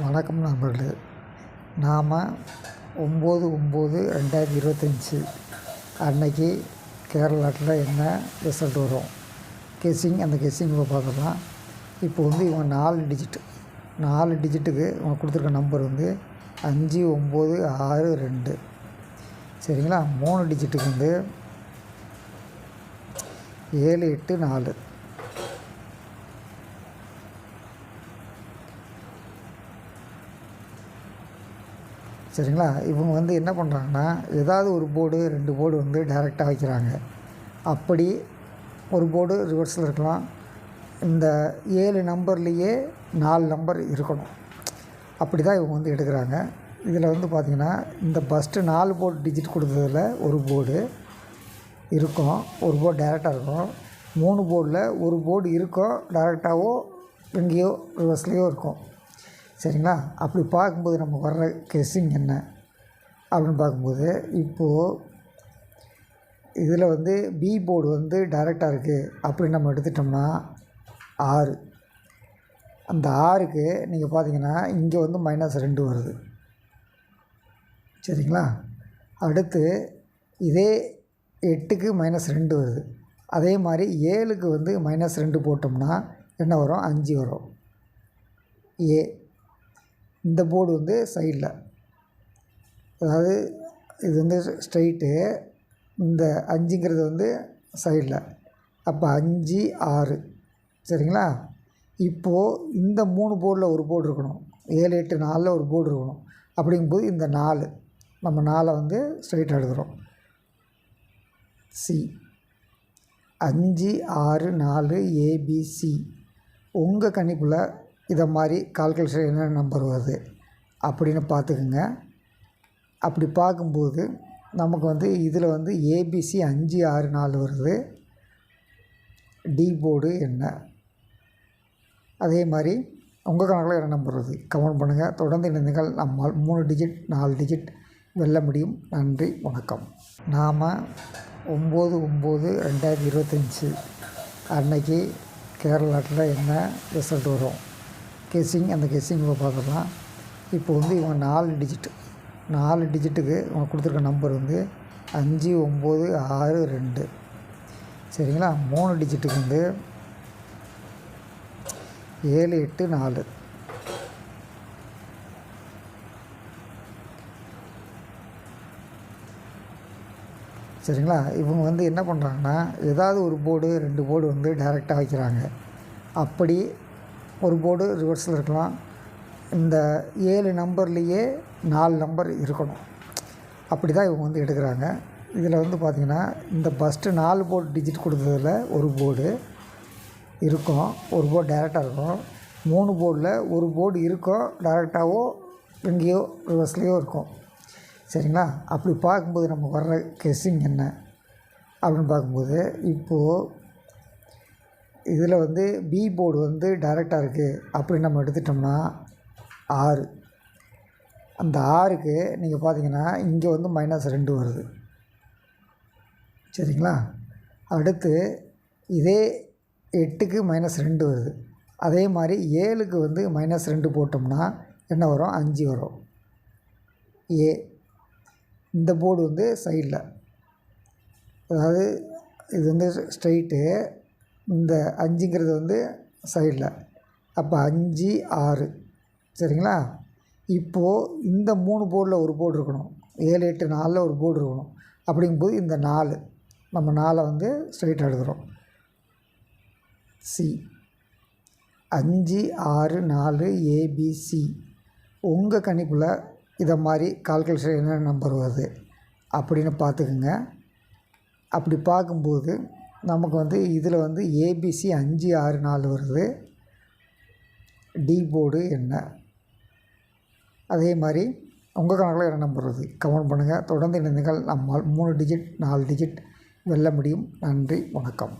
வணக்கம் நண்பர்களே. நாம் 9/9/2025 அன்னைக்கு கேரளாவில் என்ன ரிசல்ட் வரும் அந்த கெஸ்ஸிங்கை பார்த்துக்கலாம். இப்போ இவங்க 4 டிஜிட்டுக்கு இவங்க கொடுத்துருக்க நம்பர் 5962. சரிங்களா. 3 டிஜிட்டுக்கு 784. சரிங்களா. இவங்க என்ன பண்ணுறாங்கன்னா, ஏதாவது ஒரு போர்டு 2 போர்டு டைரெக்டாக வைக்கிறாங்க. அப்படி ஒரு போர்டு ரிவர்ஸில் இருக்கலாம். இந்த 7 நம்பர்லேயே 4 நம்பர் இருக்கணும். அப்படி தான் இவங்க எடுக்கிறாங்க. இதில் பார்த்திங்கன்னா, இந்த ஃபஸ்ட்டு 4 போர்டு டிஜிட் கொடுத்ததில் ஒரு போர்டு இருக்கும், ஒரு போர்டு டைரெக்டாக இருக்கும். 3 போர்டில் ஒரு போர்டு இருக்கும், டைரெக்டாகவோ எங்கேயோ ரிவர்ஸ்லேயோ இருக்கும். சரிங்களா. அப்படி பார்க்கும்போது நமக்கு வர்ற கெஸ்ஸிங் என்ன அப்படின்னு பார்க்கும்போது, இப்போது இதில் பி போர்டு டைரெக்டாக இருக்குது அப்படின்னு நம்ம எடுத்துட்டோம்னா 6. அந்த 6க்கு நீங்கள் பார்த்தீங்கன்னா இங்கே -2 வருது. சரிங்களா. அடுத்து இதே 8க்கு -2 வருது. அதே மாதிரி 7க்கு -2 போட்டோம்னா என்ன வரும்? 5 வரும். இந்த போர்டு சைடில், அதாவது இது ஸ்ட்ரைட்டு, இந்த 5ங்கிறது சைடில். அப்போ 5 6. சரிங்களா. இப்போது இந்த 3 போர்டில் ஒரு போர்டு இருக்கணும், 7 8 4 ஒரு போர்டு இருக்கணும். அப்படிங்கும்போது இந்த 4 நம்ம 4 ஸ்ட்ரைட்டாக எடுக்கிறோம். C 5 6 4 ABC. உங்கள் கணிப்பில் இதை மாதிரி கால்குலேஷன் என்ன நம்பர் வருது அப்படின்னு பார்த்துக்குங்க. அப்படி பார்க்கும்போது நமக்கு இதில் ஏபிசி 5 6 4 வருது. டி போர்டு என்ன, அதே மாதிரி உங்கள் கணக்கில் என்ன நம்பர் வருது கமெண்ட் பண்ணுங்கள். தொடர்ந்து இணைந்தீர்கள். நம்மால் 3 டிஜிட் 4 டிஜிட் வெல்ல முடியும். நன்றி, வணக்கம். நாம் 9/9/2025 அன்னைக்கு கேரளாவில் என்ன ரிசல்ட் வரும் அந்த கெஸ்ஸிங்கை பார்த்துக்கலாம். இப்போ இவங்க 4 டிஜிட்டுக்கு இவங்க கொடுத்துருக்க நம்பர் 5962. சரிங்களா. 3 டிஜிட்டுக்கு 784. சரிங்களா. இவங்க என்ன பண்ணுறாங்கன்னா, ஏதாவது ஒரு போர்டு 2 போர்டு டைரெக்டாக வைக்கிறாங்க. அப்படி ஒரு போர்டு ரிவர்ஸில் இருக்கலாம். இந்த 7 நம்பர்லேயே 4 நம்பர் இருக்கணும். அப்படி தான் இவங்க எடுக்கிறாங்க. இதில் பார்த்திங்கன்னா, இந்த ஃபஸ்ட்டு 4 போர்டு டிஜிட் கொடுத்ததில் ஒரு போர்டு இருக்கும், ஒரு போர்டு டைரெக்டாக இருக்கும். 3 போர்டில் ஒரு போர்டு இருக்கும், டைரெக்டாகவோ எங்கேயோ ரிவர்ஸ்லேயோ இருக்கும். சரிங்களா. அப்படி பார்க்கும்போது நமக்கு வர்ற கெஸ்ஸிங் என்ன அப்படின்னு பார்க்கும்போது, இப்போது இதில் பி போர்டு டைரெக்டாக இருக்குது அப்படின்னு நம்ம எடுத்துட்டோம்னா 6. அந்த 6க்கு நீங்கள் பார்த்தீங்கன்னா இங்கே -2 வருது. சரிங்களா. அடுத்து இதே 8க்கு -2 வருது. அதே மாதிரி 7க்கு -2 போட்டோம்னா என்ன வரும்? 5 வரும். இந்த போர்டு சைடில், அதாவது இது ஸ்ட்ரைட்டு, இந்த 5ங்கிறது சைடில். அப்போ 5 6. சரிங்களா. இப்போது இந்த 3 போர்டில் ஒரு போர்டு இருக்கணும், 7 8 4 ஒரு போர்டு இருக்கணும். அப்படிங்கும்போது இந்த 4 நம்ம 4 ஸ்ட்ரைட்டாக எடுக்கிறோம். C 5 6 4 ABC. உங்கள் கணிப்பில் இதை மாதிரி கால்குலேஷன் என்ன நம்பர் வருது அப்படின்னு பார்த்துக்குங்க. அப்படி பார்க்கும்போது நமக்கு இதில் ஏபிசி 5 6 4 வருது. டி போர்டு என்ன, அதே மாதிரி உங்கள் கணக்கில் என்ன நம்பர் வருது கமெண்ட் பண்ணுங்கள். தொடர்ந்து இணைந்தீர்கள். நம்மால் 3 டிஜிட் 4 டிஜிட் வெல்ல முடியும். நன்றி, வணக்கம்.